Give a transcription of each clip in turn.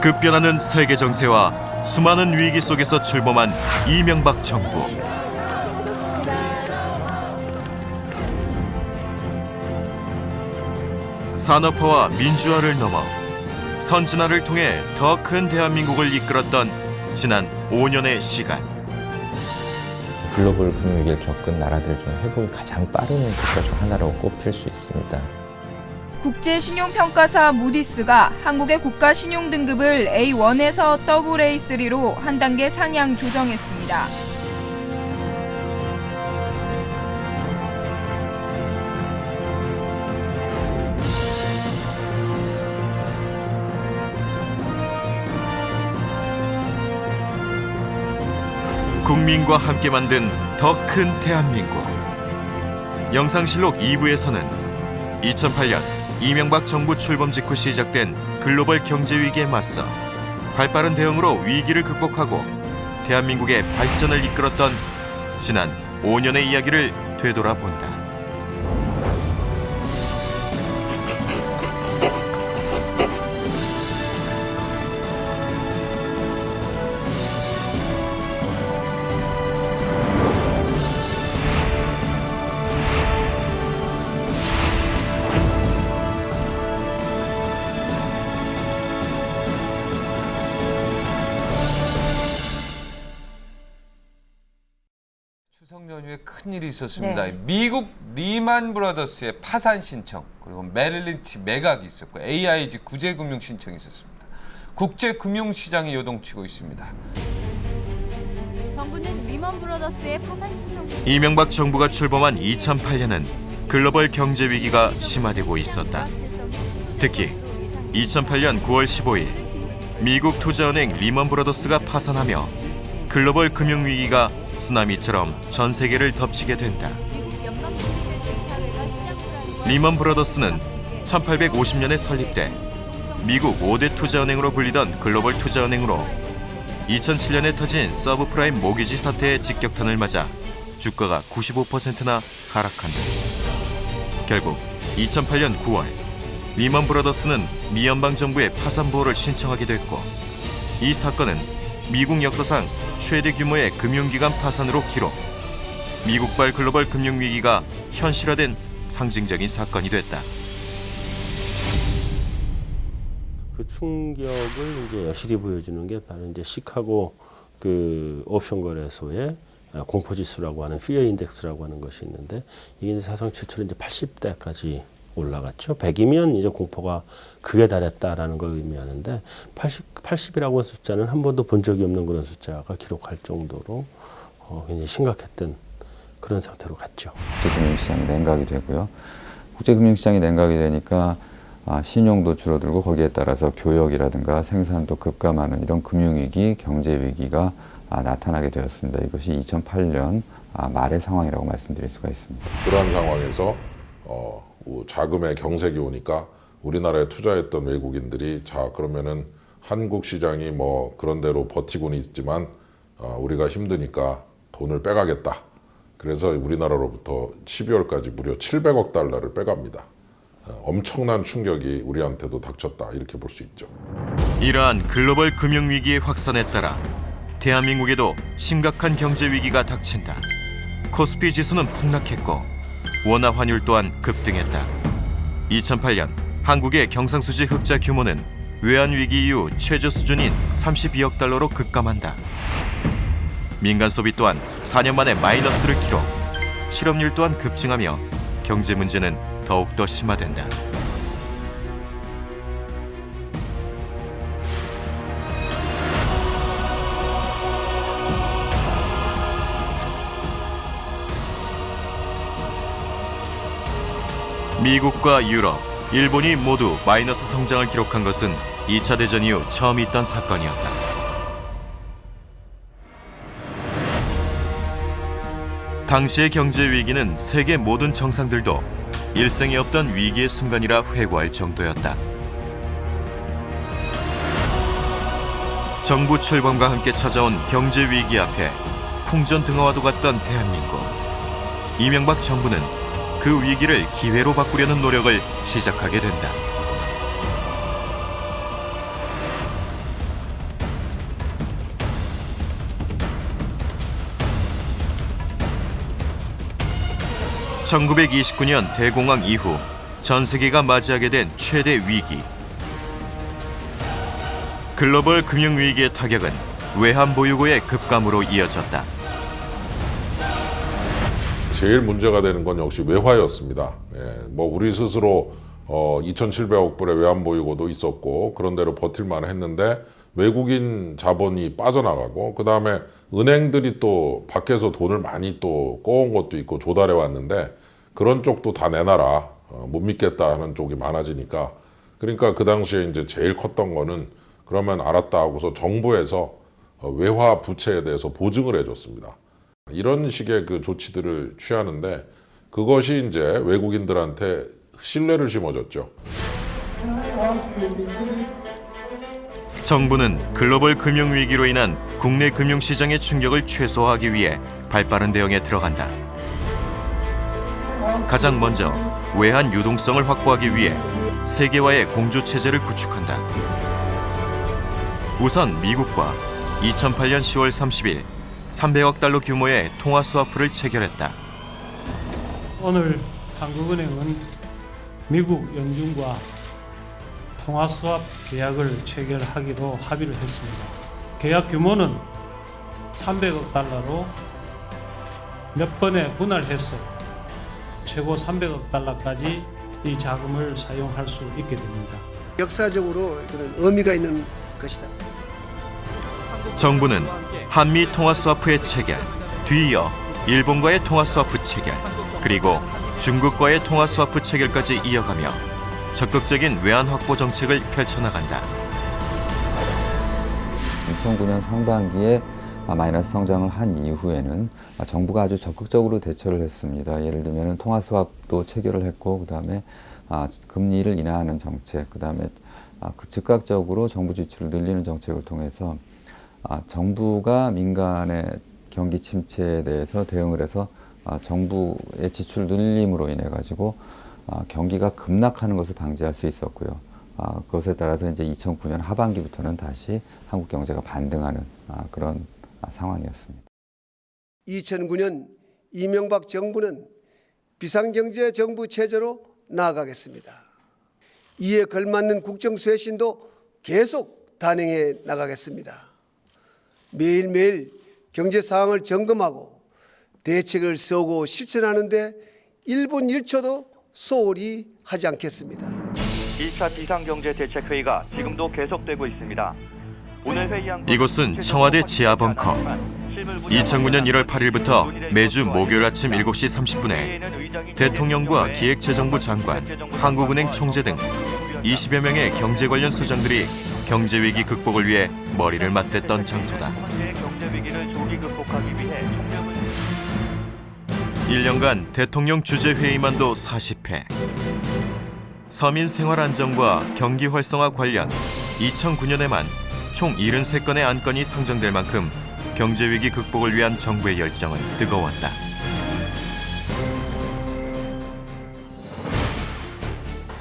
급변하는 세계 정세와 수많은 위기 속에서 출범한 이명박 정부. 산업화와 민주화를 넘어 선진화를 통해 더 큰 대한민국을 이끌었던 지난 5년의 시간. 글로벌 금융위기를 겪은 나라들 중 회복이 가장 빠른 국가 중 하나로 꼽힐 수 있습니다. 국제신용평가사 무디스가 한국의 국가신용등급을 A1에서 AA3로 한 단계 상향 조정했습니다. 국민과 함께 만든 더 큰 대한민국. 영상실록 2부에서는 2008년 이명박 정부 출범 직후 시작된 글로벌 경제 위기에 맞서 발빠른 대응으로 위기를 극복하고 대한민국의 발전을 이끌었던 지난 5년의 이야기를 되돌아본다. 추석 연휴에 큰일이 있었습니다. 네. 미국 리만 브라더스의 파산 신청, 그리고 메릴린치 매각이 있었고 AIG 구제금융 신청이 있었습니다. 국제금융시장이 요동치고 있습니다. 정부는 리먼 브라더스의 파산 신청. 이명박 정부가 출범한 2008년은 글로벌 경제 위기가 심화되고 있었다. 특히 2008년 9월 15일 미국 투자은행 리먼 브라더스가 파산하며 글로벌 금융 위기가 쓰나미처럼 전 세계를 덮치게 된다. 리먼 브라더스는 1850년에 설립돼 미국 5대 투자은행으로 불리던 글로벌 투자은행으로 2007년에 터진 서브프라임 모기지 사태의 직격탄을 맞아 주가가 95%나 하락한다. 결국 2008년 9월 리먼 브라더스는 미 연방정부에 파산 보호를 신청하게 됐고, 이 사건은 미국 역사상 최대 규모의 금융기관 파산으로 기록, 미국발 글로벌 금융위기가 현실화된 상징적인 사건이 됐다. 그 충격을 이제 여실히 보여주는 게 바로 이제 시카고 그 옵션 거래소의 공포지수라고 하는 피어 인덱스라고 하는 것이 있는데, 이게 이제 사상 최초로 이제 80대까지 올라갔죠. 100이면 이제 공포가 극에 달했다라는 걸 의미하는데 80이라고 하는 숫자는 한 번도 본 적이 없는 그런 숫자가 기록할 정도로 굉장히 심각했던 그런 상태로 갔죠. 국제금융시장이 냉각이 되고요. 국제금융시장이 냉각이 되니까 신용도 줄어들고 거기에 따라서 교역이라든가 생산도 급감하는 이런 금융위기, 경제위기가 나타나게 되었습니다. 이것이 2008년 말의 상황이라고 말씀드릴 수가 있습니다. 그러한 상황에서 자금의 경색이 오니까 우리나라에 투자했던 외국인들이 자 그러면은 한국 시장이 뭐 그런 대로 버티고는 있지만 우리가 힘드니까 돈을 빼가겠다. 그래서 우리나라로부터 12월까지 무려 700억 달러를 빼갑니다. 엄청난 충격이 우리한테도 닥쳤다, 이렇게 볼 수 있죠. 이러한 글로벌 금융위기의 확산에 따라 대한민국에도 심각한 경제위기가 닥친다. 코스피 지수는 폭락했고 원화 환율 또한 급등했다. 2008년 한국의 경상수지 흑자 규모는 외환위기 이후 최저 수준인 32억 달러로 급감한다. 민간 소비 또한 4년 만에 마이너스를 기록, 실업률 또한 급증하며 경제 문제는 더욱더 심화된다. 미국과 유럽, 일본이 모두 마이너스 성장을 기록한 것은 2차 대전 이후 처음 있던 사건이었다. 당시의 경제 위기는 세계 모든 정상들도 일생에 없던 위기의 순간이라 회고할 정도였다. 정부 출범과 함께 찾아온 경제 위기 앞에 풍전등화와도 같던 대한민국. 이명박 정부는 그 위기를 기회로 바꾸려는 노력을 시작하게 된다. 1929년 대공황 이후 전 세계가 맞이하게 된 최대 위기. 글로벌 금융위기의 타격은 외환 보유고의 급감으로 이어졌다. 제일 문제가 되는 건 역시 외화였습니다. 뭐 우리 스스로 2,700억 불의 외환 보유고도 있었고 그런 대로 버틸만 했는데 외국인 자본이 빠져나가고 그 다음에 은행들이 또 밖에서 돈을 많이 또 꼬은 것도 있고 조달해 왔는데 그런 쪽도 다 내놔라, 못 믿겠다 하는 쪽이 많아지니까, 그러니까 그 당시에 이제 제일 컸던 거는 그러면 알았다 하고서 정부에서 외화 부채에 대해서 보증을 해줬습니다. 이런 식의 그 조치들을 취하는데 그것이 이제 외국인들한테 신뢰를 심어줬죠. 정부는 글로벌 금융위기로 인한 국내 금융시장의 충격을 최소화하기 위해 발빠른 대응에 들어간다. 가장 먼저 외환 유동성을 확보하기 위해 세계화의 공조체제를 구축한다. 우선 미국과 2008년 10월 30일 300억 달러 규모의 통화 스와프를 체결했다. 오늘 한국은행은 미국 연준과 통화 스왑 계약을 체결하기로 합의를 했습니다. 계약 규모는 300억 달러로 몇 번에 분할해서 최고 300억 달러까지 이 자금을 사용할 수 있게 됩니다. 역사적으로 그런 의미가 있는 것이다. 정부는 한미 통화 스와프의 체결, 뒤이어 일본과의 통화 스와프 체결, 그리고 중국과의 통화 스와프 체결까지 이어가며 적극적인 외환 확보 정책을 펼쳐나간다. 2009년 상반기에 마이너스 성장을 한 이후에는 정부가 아주 적극적으로 대처를 했습니다. 예를 들면 통화 스왑도 체결을 했고, 그다음에 금리를 인하하는 정책, 그다음에 즉각적으로 정부 지출을 늘리는 정책을 통해서 정부가 민간의 경기 침체에 대해서 대응을 해서 정부의 지출 늘림으로 인해 가지고 경기가 급락하는 것을 방지할 수 있었고요. 그것에 따라서 이제 2009년 하반기부터는 다시 한국 경제가 반등하는 그런 상황이었습니다. 2009년 이명박 정부는 비상경제 정부 체제로 나아가겠습니다. 이에 걸맞는 국정 쇄신도 계속 단행해 나가겠습니다. 매일매일 경제 상황을 점검하고 대책을 세우고 실천하는 데 1분 1초도 소홀히 하지 않겠습니다. 1차 비상경제대책회의가 지금도 계속되고 있습니다. 오늘 회의한 이곳은 청와대 지하 벙커. 2009년 1월 8일부터 매주 목요일 아침 7시 30분에 대통령과 기획재정부 장관, 한국은행 총재 등 20여 명의 경제 관련 수장들이 경제위기 극복을 위해 머리를 맞댔던 장소다. 1년간 대통령 주재회의만도 40회. 서민 생활 안정과 경기 활성화 관련 2009년에만 총 73건의 안건이 상정될 만큼 경제위기 극복을 위한 정부의 열정은 뜨거웠다.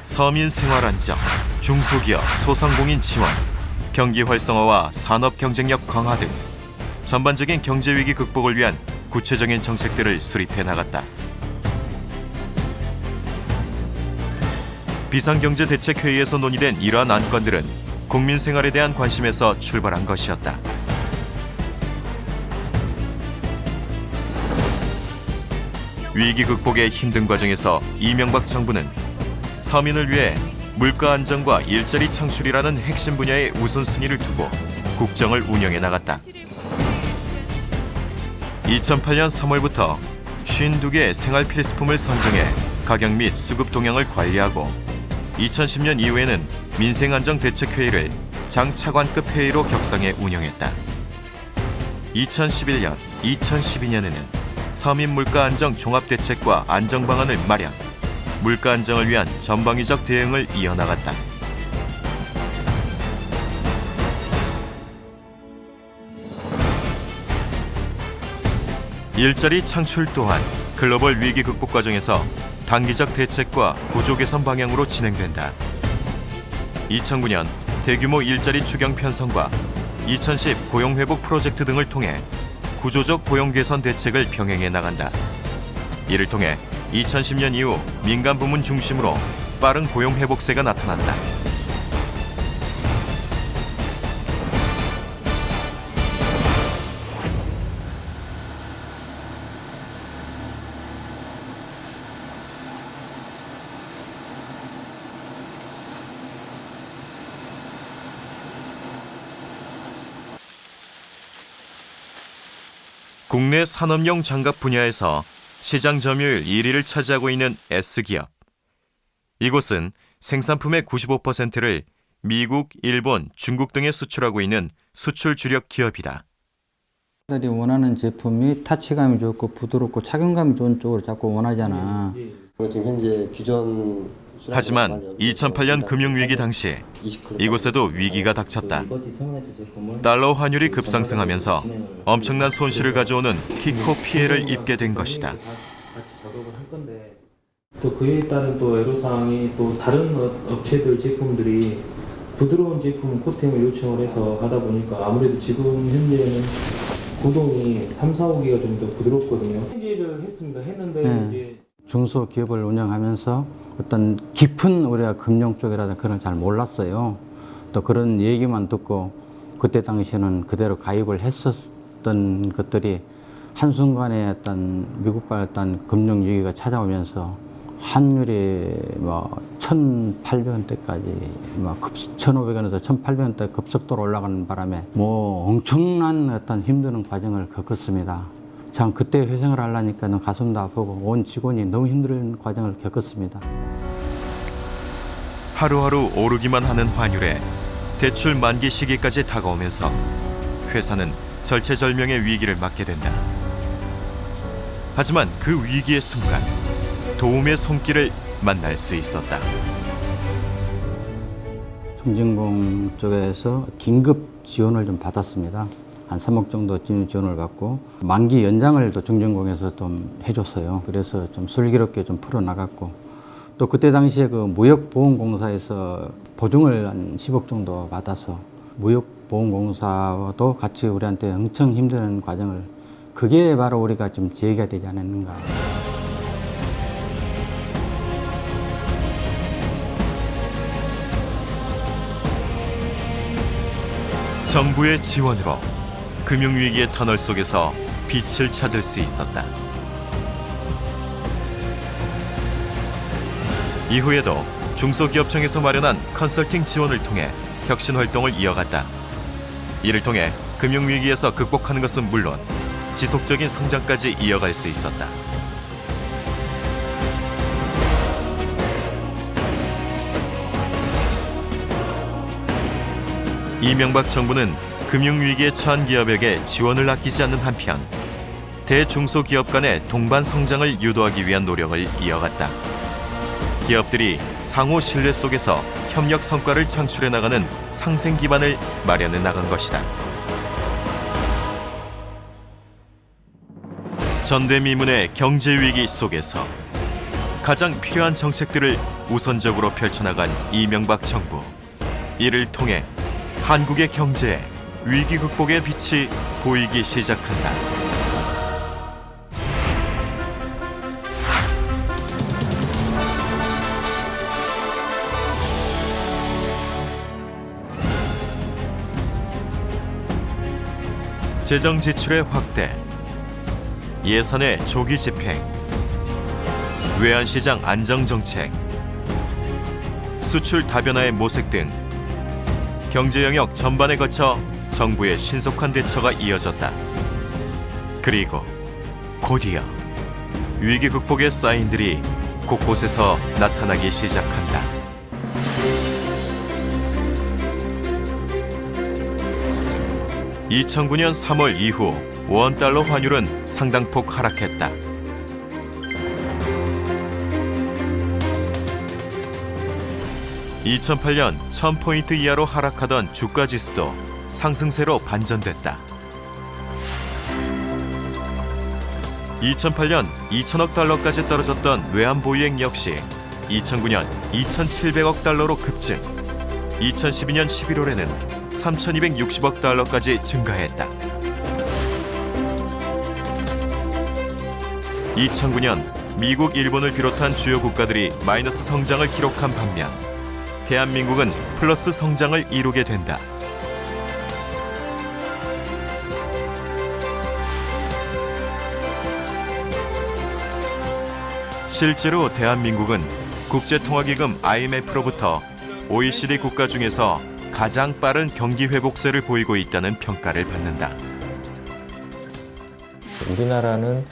서민 생활 안정, 중소기업, 소상공인 지원, 경기 활성화와 산업 경쟁력 강화 등 전반적인 경제위기 극복을 위한 구체적인 정책들을 수립해 나갔다. 비상경제대책회의에서 논의된 이러한 안건들은 국민 생활에 대한 관심에서 출발한 것이었다. 위기 극복의 힘든 과정에서 이명박 정부는 서민을 위해 물가 안정과 일자리 창출이라는 핵심 분야에 우선순위를 두고 국정을 운영해 나갔다. 2008년 3월부터 52개 생활 필수품을 선정해 가격 및 수급 동향을 관리하고 2010년 이후에는 민생안정대책회의를 장차관급 회의로 격상해 운영했다. 2011년, 2012년에는 서민 물가 안정 종합대책과 안정방안을 마련, 물가 안정을 위한 전방위적 대응을 이어나갔다. 일자리 창출 또한 글로벌 위기 극복 과정에서 단기적 대책과 구조 개선 방향으로 진행된다. 2009년 대규모 일자리 추경 편성과 2010 고용회복 프로젝트 등을 통해 구조적 고용 개선 대책을 병행해 나간다. 이를 통해 2010년 이후 민간 부문 중심으로 빠른 고용 회복세가 나타났다. 국내 산업용 장갑 분야에서 시장 점유율 1위를 차지하고 있는 S기업. 이곳은 생산품의 95%를 미국, 일본, 중국 등에 수출하고 있는 수출 주력 기업이다. 들이 원하는 제품이 타치감이 좋고 부드럽고 착용감이 좋은 쪽으로 자꾸 원하잖아. 지금 현재 기존 하지만 2008년 금융위기 당시 이곳에도 위기가 닥쳤다. 달러 환율이 급상승하면서 엄청난 손실을 가져오는 키코 피해를 입게 된 것이다. 또 그에 따른 또 애로사항이 또 다른 업체들 제품들이 부드러운 제품 코팅을 요청을 해서 하다 보니까 아무래도 지금 현재는 구동이 3, 4, 5기가 좀 더 부드럽거든요. 체인지를 했는데 이제 중소기업을 운영하면서 어떤 깊은 우리가 금융 쪽이라든가 그런 걸 잘 몰랐어요. 또 그런 얘기만 듣고 그때 당시에는 그대로 가입을 했었던 것들이 한순간에 어떤 미국발 어떤 금융 위기가 찾아오면서 환율이 뭐 1,800원대까지 막 1,500원에서 1,800원대 급속도로 올라가는 바람에 뭐 엄청난 어떤 힘드는 과정을 겪었습니다. 참 그때 회생을 하려니까 가슴도 아프고 온 직원이 너무 힘든 과정을 겪었습니다. 하루하루 오르기만 하는 환율에 대출 만기 시기까지 다가오면서 회사는 절체절명의 위기를 맞게 된다. 하지만 그 위기의 순간 도움의 손길을 만날 수 있었다. 정진공 쪽에서 긴급 지원을 좀 받았습니다. 한 3억 정도 지원을 받고 만기 연장을 또 정진공에서 좀 해줬어요. 그래서 좀 슬기롭게 좀 풀어나갔고 또 그때 당시에 그 무역보험공사에서 보증을 한 10억 정도 받아서 무역보험공사도 같이 우리한테 엄청 힘든 과정을 그게 바로 우리가 좀 제기가 되지 않았는가. 정부의 지원으로 금융위기의 터널 속에서 빛을 찾을 수 있었다. 이후에도 중소기업청에서 마련한 컨설팅 지원을 통해 혁신 활동을 이어갔다. 이를 통해 금융위기에서 극복하는 것은 물론 지속적인 성장까지 이어갈 수 있었다. 이명박 정부는 금융위기에 처한 기업에게 지원을 아끼지 않는 한편 대중소기업 간의 동반 성장을 유도하기 위한 노력을 이어갔다. 기업들이 상호 신뢰 속에서 협력 성과를 창출해 나가는 상생 기반을 마련해 나간 것이다. 전대미문의 경제 위기 속에서 가장 필요한 정책들을 우선적으로 펼쳐나간 이명박 정부. 이를 통해 한국의 경제에 위기 극복의 빛이 보이기 시작한다. 재정 지출의 확대, 예산의 조기 집행, 외환시장 안정 정책, 수출 다변화의 모색 등 경제 영역 전반에 거쳐 정부의 신속한 대처가 이어졌다. 그리고 곧이어 위기 극복의 사인들이 곳곳에서 나타나기 시작한다. (2009년 3월) 이후 원달러 환율은 상당폭 하락했다. (2008년) 1000포인트 이하로 하락하던 주가 지수도 상승세로 반전됐다. 2008년 2천억 달러까지 떨어졌던 외환 보유액 역시 2009년 2,700억 달러로 급증, 2012년 11월에는 3,260억 달러까지 증가했다. 2009년 미국, 일본을 비롯한 주요 국가들이 마이너스 성장을 기록한 반면 대한민국은 플러스 성장을 이루게 된다. 실제로 대한민국은 국제통화기금 IMF로부터 OECD 국가 중에서 가장 빠른 경기 회복세를 보이고 있다는 평가를 받는다. 우리나라는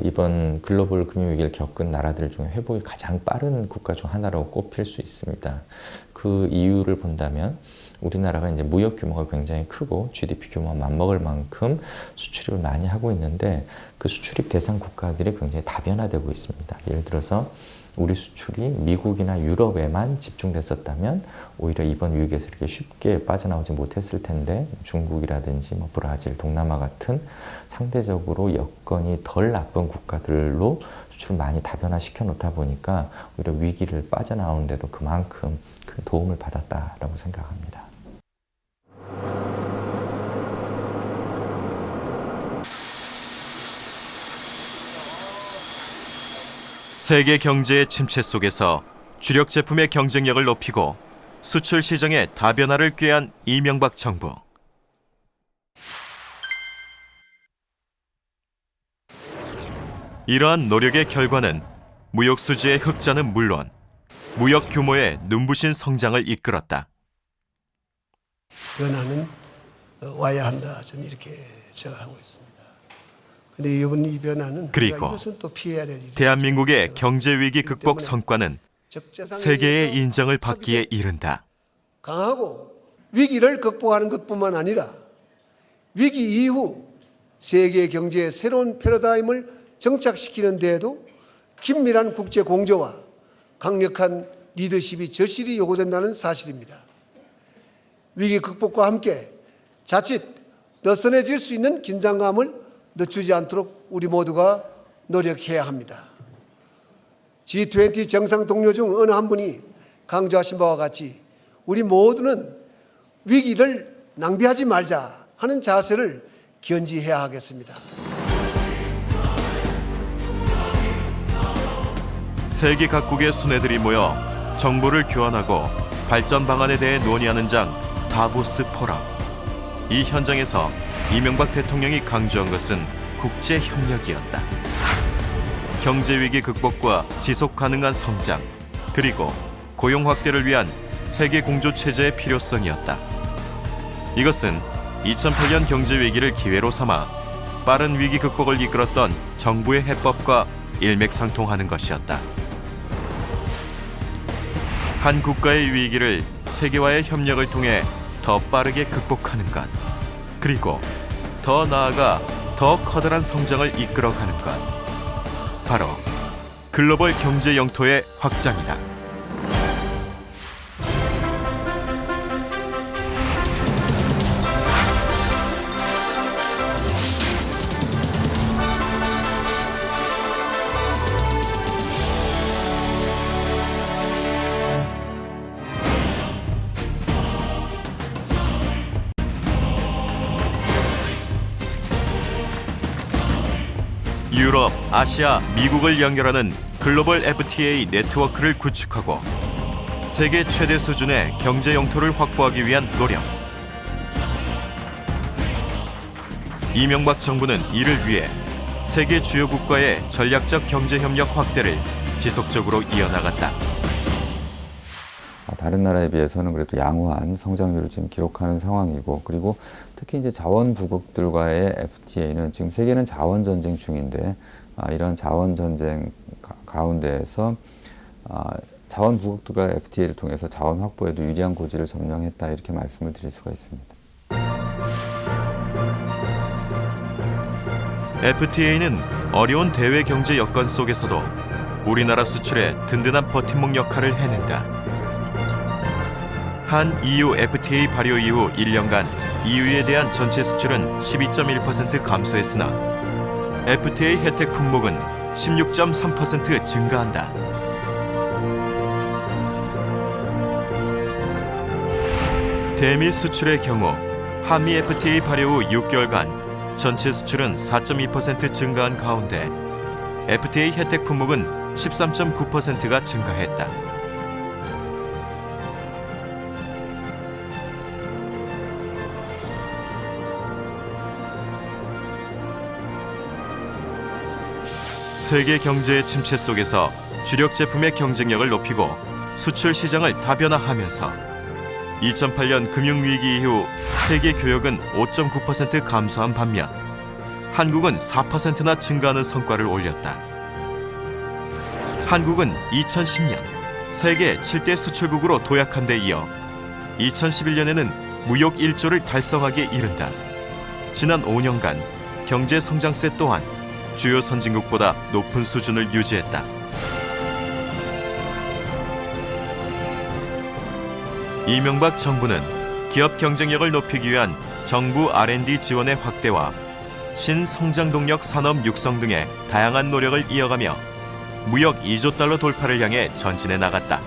이번 글로벌 금융위기를 겪은 나라들 중에 회복이 가장 빠른 국가 중 하나로 꼽힐 수 있습니다. 그 이유를 본다면 우리나라가 이제 무역 규모가 굉장히 크고 GDP 규모가 맞먹을 만큼 수출입을 많이 하고 있는데 그 수출입 대상 국가들이 굉장히 다변화되고 있습니다. 예를 들어서 우리 수출이 미국이나 유럽에만 집중됐었다면 오히려 이번 위기에서 이렇게 쉽게 빠져나오지 못했을 텐데 중국이라든지 브라질, 동남아 같은 상대적으로 여건이 덜 나쁜 국가들로 수출을 많이 다변화시켜 놓다 보니까 오히려 위기를 빠져나오는데도 그만큼 큰 도움을 받았다라고 생각합니다. 세계 경제의 침체 속에서 주력 제품의 경쟁력을 높이고 수출 시장의 다변화를 꾀한 이명박 정부. 이러한 노력의 결과는 무역 수지의 흑자는 물론 무역 규모의 눈부신 성장을 이끌었다. 변화는 와야 한다. 저는 이렇게 생각하고 있습니다. 근데 이번 이 변화는 그리고 이것은 또 피해야 될 일이죠. 대한민국의 경제 위기 극복 성과는 세계의 인정을 받기에 이른다. 강하고 위기를 극복하는 것뿐만 아니라 위기 이후 세계 경제의 새로운 패러다임을 정착시키는 데에도 긴밀한 국제 공조와 강력한 리더십이 절실히 요구된다는 사실입니다. 위기 극복과 함께 자칫 느슨해질 수 있는 긴장감을 늦추지 않도록 우리 모두가 노력해야 합니다. G20 정상 동료 중 어느 한 분이 강조하신 바와 같이 우리 모두는 위기를 낭비하지 말자 하는 자세를 견지해야 하겠습니다. 세계 각국의 수뇌들이 모여 정보를 교환하고 발전 방안에 대해 논의하는 장 다보스 포럼. 이 현장에서 이명박 대통령이 강조한 것은 국제 협력이었다. 경제 위기 극복과 지속 가능한 성장, 그리고 고용 확대를 위한 세계 공조 체제의 필요성이었다. 이것은 2008년 경제 위기를 기회로 삼아 빠른 위기 극복을 이끌었던 정부의 해법과 일맥상통하는 것이었다. 한 국가의 위기를 세계와의 협력을 통해 더 빠르게 극복하는 것, 그리고 더 나아가 더 커다란 성장을 이끌어가는 것, 바로 글로벌 경제 영토의 확장이다. 유럽, 아시아, 미국을 연결하는 글로벌 FTA 네트워크를 구축하고 세계 최대 수준의 경제 영토를 확보하기 위한 노력. 이명박 정부는 이를 위해 세계 주요 국가의 전략적 경제 협력 확대를 지속적으로 이어나갔다. 다른 나라에 비해서는 그래도 양호한 성장률을 지금 기록하는 상황이고, 그리고 특히 이제 자원부국들과의 FTA는 지금 세계는 자원 전쟁 중인데 이런 자원 전쟁 가운데에서 자원부국들과 FTA를 통해서 자원 확보에도 유리한 고지를 점령했다, 이렇게 말씀을 드릴 수가 있습니다. FTA는 어려운 대외 경제 여건 속에서도 우리나라 수출에 든든한 버팀목 역할을 해낸다. 한 EU FTA 발효 이후 1년간 EU에 대한 전체 수출은 12.1% 감소했으나 FTA 혜택 품목은 16.3% 증가한다. 대미 수출의 경우 한미 FTA 발효 후 6개월간 전체 수출은 4.2% 증가한 가운데 FTA 혜택 품목은 13.9%가 증가했다. 세계 경제의 침체 속에서 주력 제품의 경쟁력을 높이고 수출 시장을 다변화하면서 2008년 금융위기 이후 세계 교역은 5.9% 감소한 반면 한국은 4%나 증가하는 성과를 올렸다. 한국은 2010년 세계 7대 수출국으로 도약한 데 이어 2011년에는 무역 1조를 달성하기에 이른다. 지난 5년간 경제 성장세 또한 주요 선진국보다 높은 수준을 유지했다. 이명박 정부는 기업 경쟁력을 높이기 위한 정부 R&D 지원의 확대와 신성장동력 산업 육성 등의 다양한 노력을 이어가며 무역 2조 달러 돌파를 향해 전진해 나갔다.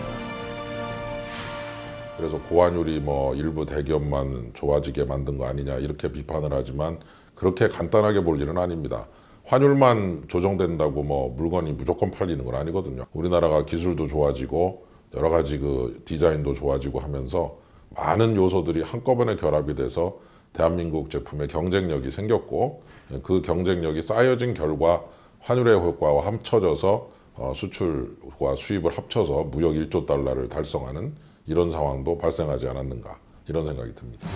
그래서 고환율이 뭐 일부 대기업만 좋아지게 만든 거 아니냐 이렇게 비판을 하지만 그렇게 간단하게 볼 일은 아닙니다. 환율만 조정된다고 뭐 물건이 무조건 팔리는 건 아니거든요. 우리나라가 기술도 좋아지고 여러 가지 그 디자인도 좋아지고 하면서 많은 요소들이 한꺼번에 결합이 돼서 대한민국 제품의 경쟁력이 생겼고 그 경쟁력이 쌓여진 결과 환율의 효과와 합쳐져서 수출과 수입을 합쳐서 무역 1조 달러를 달성하는 이런 상황도 발생하지 않았는가 이런 생각이 듭니다.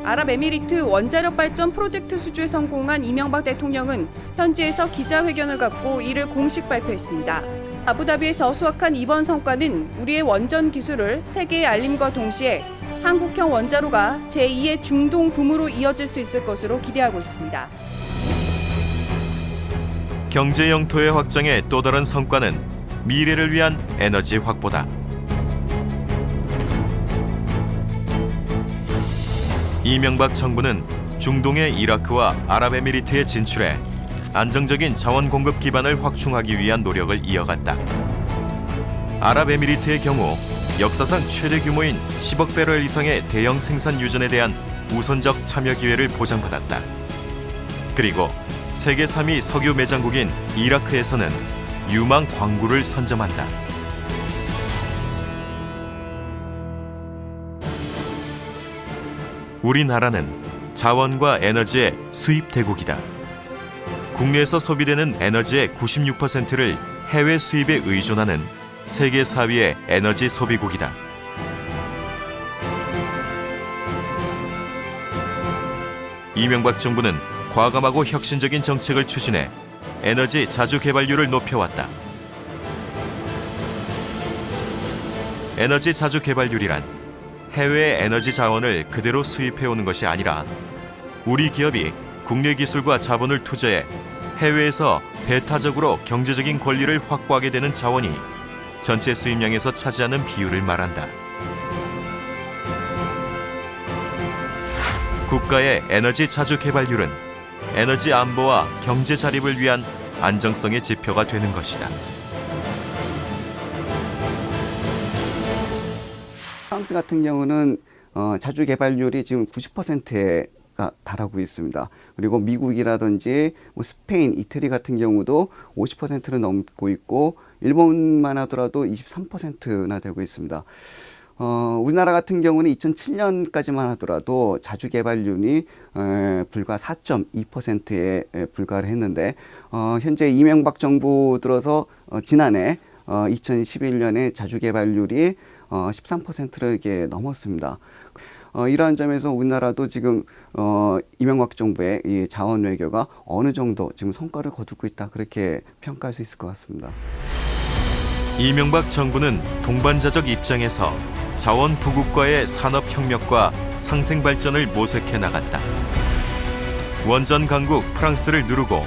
아랍에미리트 원자력 발전 프로젝트 수주에 성공한 이명박 대통령은 현지에서 기자회견을 갖고 이를 공식 발표했습니다. 아부다비에서 수확한 이번 성과는 우리의 원전 기술을 세계에 알림과 동시에 한국형 원자로가 제2의 중동 붐으로 이어질 수 있을 것으로 기대하고 있습니다. 경제 영토의 확장의 또 다른 성과는 미래를 위한 에너지 확보다. 이명박 정부는 중동의 이라크와 아랍에미리트에 진출해 안정적인 자원 공급 기반을 확충하기 위한 노력을 이어갔다. 아랍에미리트의 경우 역사상 최대 규모인 10억 배럴 이상의 대형 생산 유전에 대한 우선적 참여 기회를 보장받았다. 그리고 세계 3위 석유 매장국인 이라크에서는 유망 광구를 선점한다. 우리나라는 자원과 에너지의 수입 대국이다. 국내에서 소비되는 에너지의 96%를 해외 수입에 의존하는 세계 4위의 에너지 소비국이다. 이명박 정부는 과감하고 혁신적인 정책을 추진해 에너지 자주 개발률을 높여왔다. 에너지 자주 개발률이란 해외의 에너지 자원을 그대로 수입해오는 것이 아니라 우리 기업이 국내 기술과 자본을 투자해 해외에서 배타적으로 경제적인 권리를 확보하게 되는 자원이 전체 수입량에서 차지하는 비율을 말한다. 국가의 에너지 자주 개발률은 에너지 안보와 경제 자립을 위한 안정성의 지표가 되는 것이다. 프랑스 같은 경우는 자주 개발률이 지금 90%에 달하고 있습니다. 그리고 미국이라든지 스페인, 이태리 같은 경우도 50%를 넘고 있고 일본만 하더라도 23%나 되고 있습니다. 우리나라 같은 경우는 2007년까지만 하더라도 자주 개발률이 불과 4.2%에 불과를 했는데 현재 이명박 정부 들어서 지난해 2011년에 자주 개발률이 13%를 이렇게 넘었습니다. 이러한 점에서 우리나라도 지금 이명박 정부의 이 자원 외교가 어느 정도 지금 성과를 거두고 있다 그렇게 평가할 수 있을 것 같습니다. 이명박 정부는 동반자적 입장에서 자원 부국과의 산업 협력과 상생 발전을 모색해 나갔다. 원전 강국 프랑스를 누르고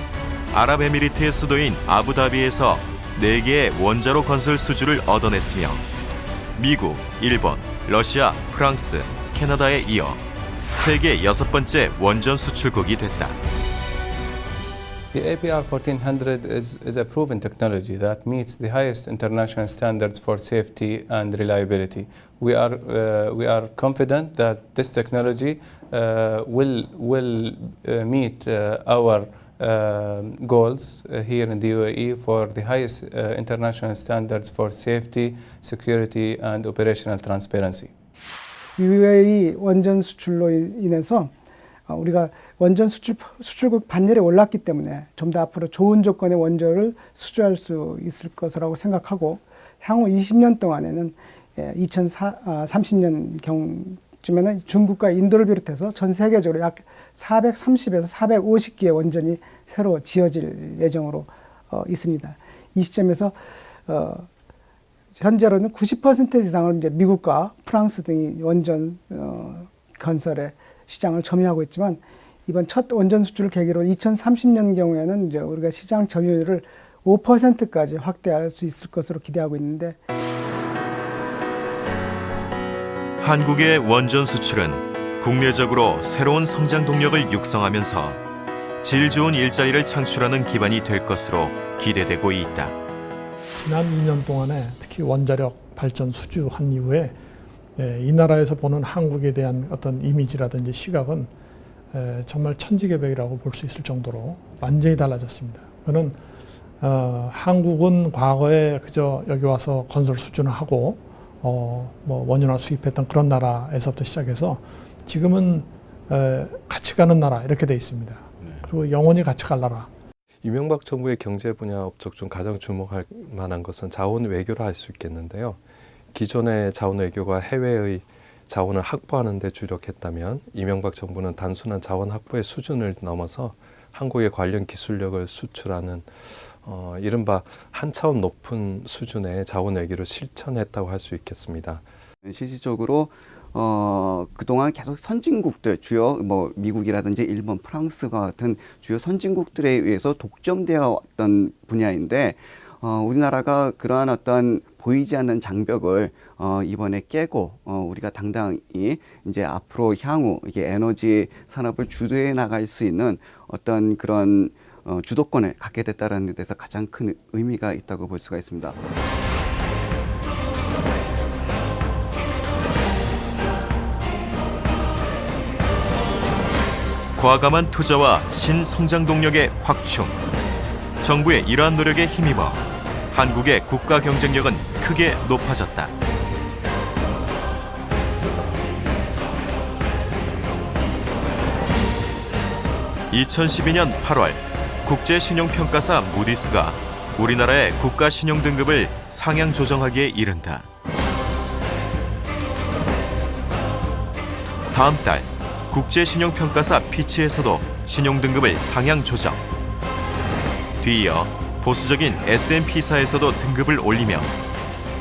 아랍에미리트의 수도인 아부다비에서 4개의 원자로 건설 수주를 얻어냈으며 미국, 일본, 러시아, 프랑스, 캐나다에 이어 세계 6번째 원전 수출국이 됐다. The APR 1400 is a proven technology that meets the highest international standards for safety and reliability. We are confident that this technology will meet our goals here in the UAE for the highest international standards for safety, security, and operational transparency. UAE 원전 수출로 인해서 우리가 원전 수출국 반열에 올랐기 때문에 좀 더 앞으로 좋은 조건의 원전을 수주할 수 있을 것이라고 생각하고 향후 20년 동안에는 2030년 경쯤에는 중국과 인도를 비롯해서 전 세계적으로 약 430에서 450개의 원전이 새로 지어질 예정으로 있습니다. 이 시점에서 현재로는 90% 이상을 이제 미국과 프랑스 등이 원전 건설에 시장을 점유하고 있지만 이번 첫 원전 수출을 계기로 2030년 경우에는 이제 우리가 시장 점유율을 5%까지 확대할 수 있을 것으로 기대하고 있는데 한국의 원전 수출은 국내적으로 새로운 성장 동력을 육성하면서 질 좋은 일자리를 창출하는 기반이 될 것으로 기대되고 있다. 지난 2년 동안에 특히 원자력 발전 수주한 이후에 이 나라에서 보는 한국에 대한 어떤 이미지라든지 시각은 정말 천지개벽이라고 볼 수 있을 정도로 완전히 달라졌습니다. 그는 한국은 과거에 그저 여기 와서 건설 수주는 하고 뭐 원유나 수입했던 그런 나라에서부터 시작해서 지금은 같이 가는 나라 이렇게 돼 있습니다. 그리고 영원히 같이 갈 나라. 이명박 정부의 경제 분야 업적 중 가장 주목할 만한 것은 자원 외교라 할 수 있겠는데요. 기존의 자원 외교가 해외의 자원을 확보하는 데 주력했다면 이명박 정부는 단순한 자원 확보의 수준을 넘어서 한국의 관련 기술력을 수출하는 이른바 한 차원 높은 수준의 자원 외교를 실천했다고 할 수 있겠습니다. 실질적으로 그동안 계속 선진국들 주요 뭐 미국이라든지 일본, 프랑스와 같은 주요 선진국들에 의해서 독점되어 왔던 분야인데 우리나라가 그러한 어떤 보이지 않는 장벽을 이번에 깨고 우리가 당당히 이제 앞으로 향후 이게 에너지 산업을 주도해 나갈 수 있는 어떤 그런 주도권을 갖게 됐다는 데서 가장 큰 의미가 있다고 볼 수가 있습니다. 과감한 투자와 신성장 동력의 확충. 정부의 이러한 노력에 힘입어 한국의 국가 경쟁력은 크게 높아졌다. (2012년 8월) 국제신용평가사 무디스가 우리나라의 국가 신용 등급을 상향 조정하기에 이른다. 다음 달 국제신용평가사 피치에서도 신용 등급을 상향 조정. 뒤이어 보수적인 S&P사에서도 등급을 올리며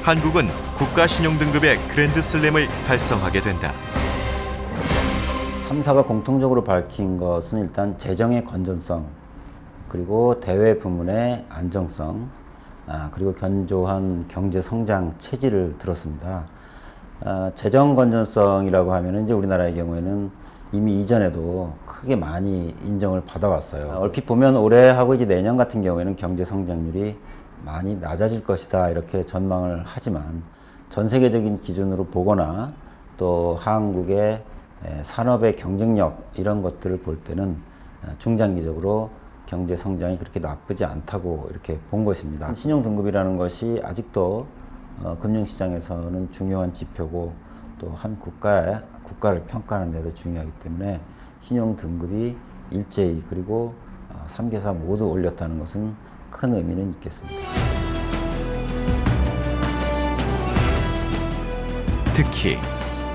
한국은 국가 신용 등급의 그랜드 슬램을 달성하게 된다. 3사가 공통적으로 밝힌 것은 일단 재정의 건전성, 그리고 대외 부문의 안정성, 그리고 견조한 경제 성장 체질을 들었습니다. 재정 건전성이라고 하면 이제 우리나라의 경우에는 이미 이전에도 크게 많이 인정을 받아왔어요. 얼핏 보면 올해하고 이제 내년 같은 경우에는 경제 성장률이 많이 낮아질 것이다 이렇게 전망을 하지만 전 세계적인 기준으로 보거나 또 한국의 산업의 경쟁력 이런 것들을 볼 때는 중장기적으로 경제 성장이 그렇게 나쁘지 않다고 이렇게 본 것입니다. 신용 등급이라는 것이 아직도 금융시장에서는 중요한 지표고 또 한 국가를 평가하는 데도 중요하기 때문에 신용 등급이 일제히 그리고 3개사 모두 올렸다는 것은 큰 의미는 있겠습니다. 특히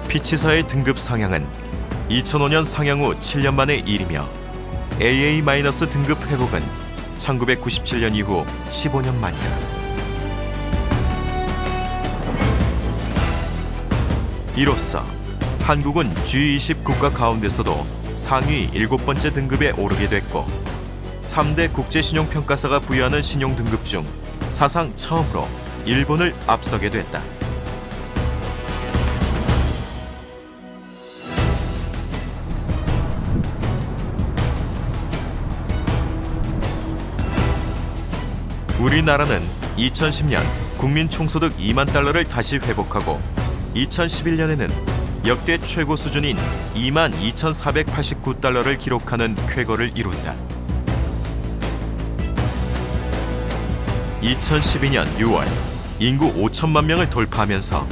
피치사의 등급 상향은 2005년 상향 후 7년 만의 일이며 AA- 등급 회복은 1997년 이후 15년 만이다. 이로써 한국은 G20 국가 가운데서도 상위 7번째 등급에 오르게 됐고 3대 국제신용평가사가 부여하는 신용 등급 중 사상 처음으로 일본을 앞서게 됐다. 우리나라는 2010년 국민 총소득 2만 달러를 다시 회복하고 2011년에는 역대 최고 수준인 2만 2,489달러를 기록하는 쾌거를 이룬다. 2012년 6월 인구 5천만 명을 돌파하면서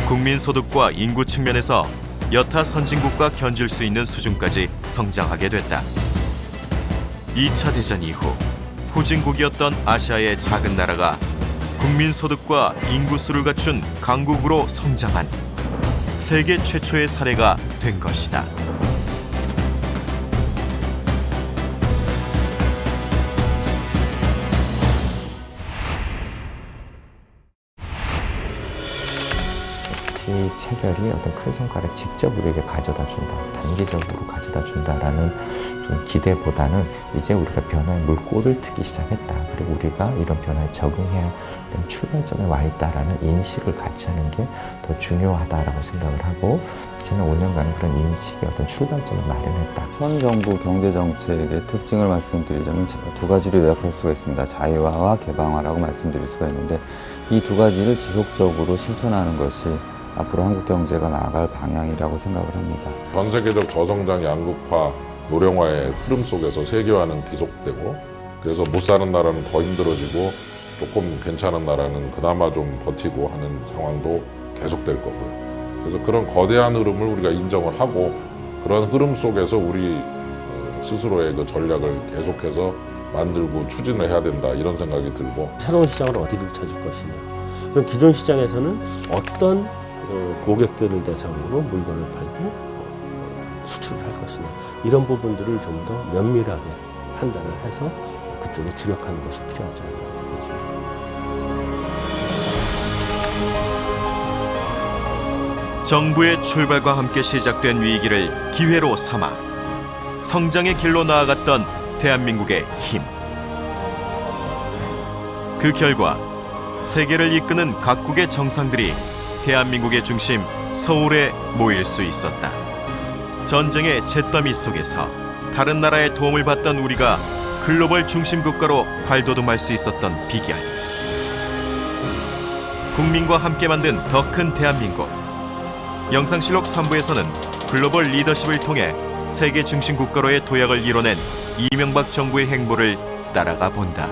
국민 소득과 인구 측면에서 여타 선진국과 견줄 수 있는 수준까지 성장하게 됐다. 2차 대전 이후 후진국이었던 아시아의 작은 나라가 국민 소득과 인구수를 갖춘 강국으로 성장한 세계 최초의 사례가 된 것이다. 이 체결이 어떤 큰 성과를 직접 우리에게 가져다 준다, 단기적으로 가져다 준다라는 좀 기대보다는 이제 우리가 변화의 물꼬를 트기 시작했다. 그리고 우리가 이런 변화에 적응해야 되는 출발점에 와 있다라는 인식을 같이 하는 게 더 중요하다라고 생각을 하고 지난 5년간은 그런 인식의 어떤 출발점을 마련했다. 현 정부 경제정책의 특징을 말씀드리자면 제가 두 가지로 요약할 수가 있습니다. 자유화와 개방화라고 말씀드릴 수가 있는데 이 두 가지를 지속적으로 실천하는 것이 앞으로 한국 경제가 나아갈 방향이라고 생각을 합니다. 전 세계적 저성장 양극화, 노령화의 흐름 속에서 세계화는 계속되고 그래서 못 사는 나라는 더 힘들어지고 조금 괜찮은 나라는 그나마 좀 버티고 하는 상황도 계속될 거고요. 그래서 그런 거대한 흐름을 우리가 인정을 하고 그런 흐름 속에서 우리 스스로의 그 전략을 계속해서 만들고 추진을 해야 된다 이런 생각이 들고 새로운 시장을 어디를 찾을 것이냐. 그럼 기존 시장에서는 어떤 고객들을 대상으로 물건을 팔고 수출을 할 것이냐. 이런 부분들을 좀 더 면밀하게 판단을 해서 그쪽에 주력하는 것이 필요하지 않나 보고 있습니다. 정부의 출발과 함께 시작된 위기를 기회로 삼아 성장의 길로 나아갔던 대한민국의 힘. 그 결과 세계를 이끄는 각국의 정상들이 대한민국의 중심 서울에 모일 수 있었다. 전쟁의 잿더미 속에서 다른 나라의 도움을 받던 우리가 글로벌 중심 국가로 발돋움할 수 있었던 비결. 국민과 함께 만든 더 큰 대한민국. 영상실록 3부에서는 글로벌 리더십을 통해 세계 중심 국가로의 도약을 이뤄낸 이명박 정부의 행보를 따라가 본다.